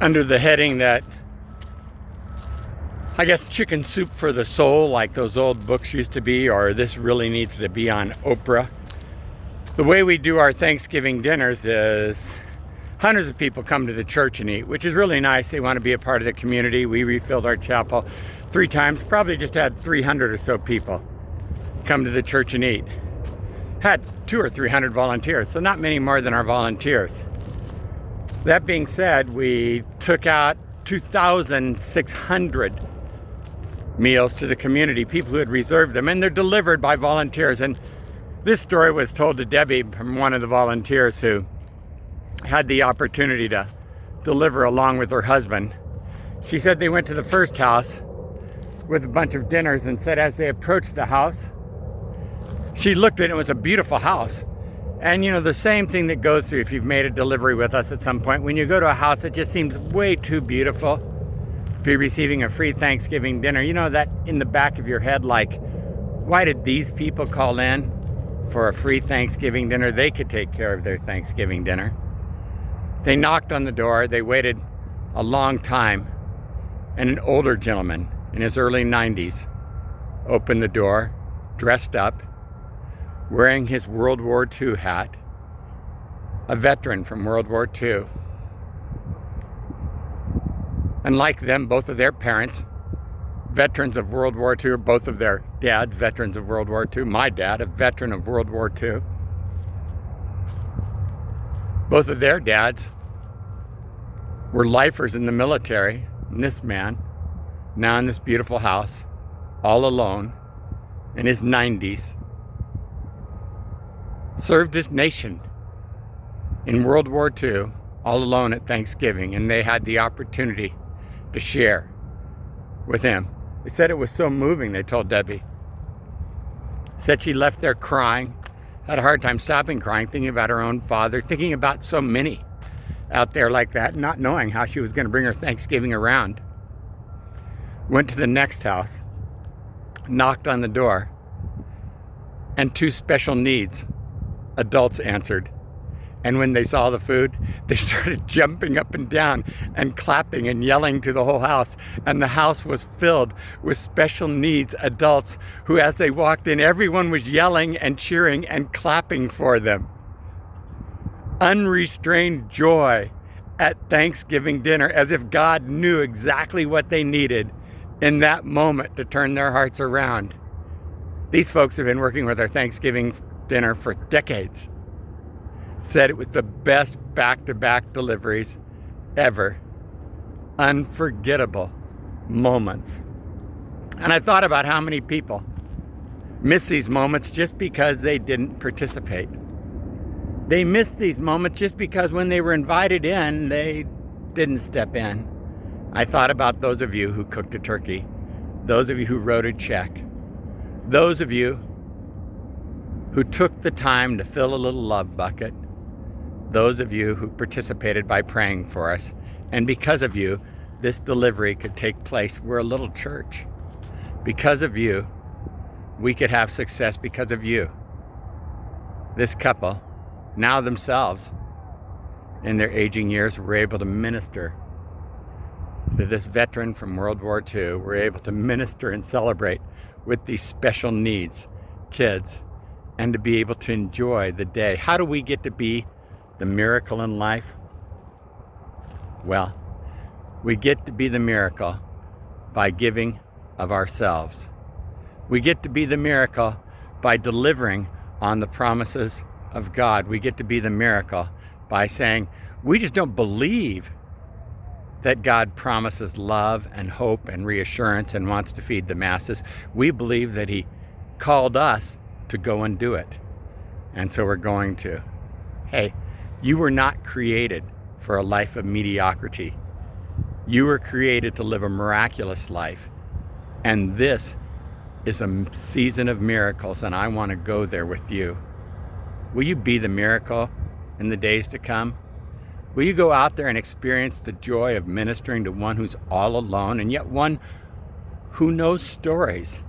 under the heading that, I guess, chicken soup for the soul, like those old books used to be, or this really needs to be on Oprah. The way we do our Thanksgiving dinners is hundreds of people come to the church and eat, which is really nice. They want to be a part of the community. We refilled our chapel 3 times, probably just had 300 or so people come to the church and eat. Had 200 or 300 volunteers, so not many more than our volunteers. That being said, we took out 2,600 meals to the community, people who had reserved them, and they're delivered by volunteers. And this story was told to Debbie from one of the volunteers who had the opportunity to deliver along with her husband. She said they went to the first house with a bunch of dinners and said as they approached the house, she looked at it. It was a beautiful house. And you know, the same thing that goes through if you've made a delivery with us at some point, when you go to a house that just seems way too beautiful to be receiving a free Thanksgiving dinner, you know that in the back of your head, like, why did these people call in for a free Thanksgiving dinner? They could take care of their Thanksgiving dinner. They knocked on the door. They waited a long time, and an older gentleman in his early 90s opened the door, dressed up, wearing his World War II hat, a veteran from World War II. And like them, both of their parents, veterans of World War II, both of their dads, veterans of World War II. My dad, a veteran of World War II. Both of their dads were lifers in the military. And this man, now in this beautiful house, all alone, in his 90s, served his nation in World War II, all alone at Thanksgiving, and they had the opportunity to share with him. They said it was so moving, they told Debbie. Said she left there crying, had a hard time stopping crying, thinking about her own father, thinking about so many out there like that, not knowing how she was going to bring her Thanksgiving around. Went to the next house, knocked on the door, and 2 special needs adults answered. And when they saw the food, they started jumping up and down and clapping and yelling to the whole house. And the house was filled with special needs adults who, as they walked in, everyone was yelling and cheering and clapping for them. Unrestrained joy at Thanksgiving dinner, as if God knew exactly what they needed in that moment to turn their hearts around. These folks have been working with our Thanksgiving dinner for decades. Said it was the best back-to-back deliveries ever. Unforgettable moments. And I thought about how many people miss these moments just because they didn't participate. They missed these moments just because when they were invited in, they didn't step in. I thought about those of you who cooked a turkey, those of you who wrote a check, those of you who took the time to fill a little love bucket, those of you who participated by praying for us. And because of you, this delivery could take place. We're a little church. Because of you, we could have success. Because of you, this couple, now themselves in their aging years, were able to minister to this veteran from World War II. We're able to minister and celebrate with these special needs kids, and to be able to enjoy the day. How do we get to be the miracle in life? Well, we get to be the miracle by giving of ourselves. We get to be the miracle by delivering on the promises of God. We get to be the miracle by saying, we just don't believe that God promises love and hope and reassurance and wants to feed the masses. We believe that He called us to go and do it. And so we're going to. Hey, you were not created for a life of mediocrity. You were created to live a miraculous life. And this is a season of miracles, and I want to go there with you. Will you be the miracle in the days to come? Will you go out there and experience the joy of ministering to one who's all alone, and yet one who knows stories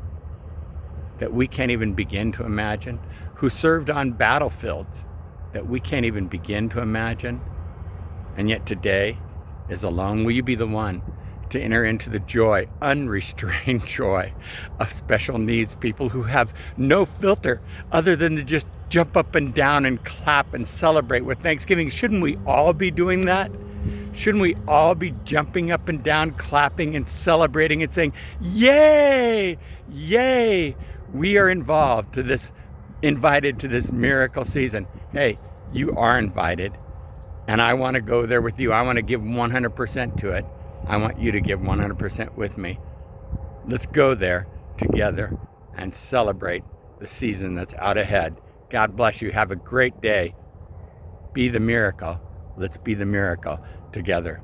that we can't even begin to imagine, who served on battlefields that we can't even begin to imagine, and yet today is alone, will you be the one to enter into the joy, unrestrained joy of special needs people who have no filter other than to just jump up and down and clap and celebrate with Thanksgiving? Shouldn't we all be doing that? Shouldn't we all be jumping up and down, clapping and celebrating and saying, yay, yay, we are invited to this miracle season? Hey, you are invited, and I want to go there with you. I want to give 100% to it. I want you to give 100% with me. Let's go there together and celebrate the season that's out ahead. God bless you. Have a great day. Be the miracle. Let's be the miracle together.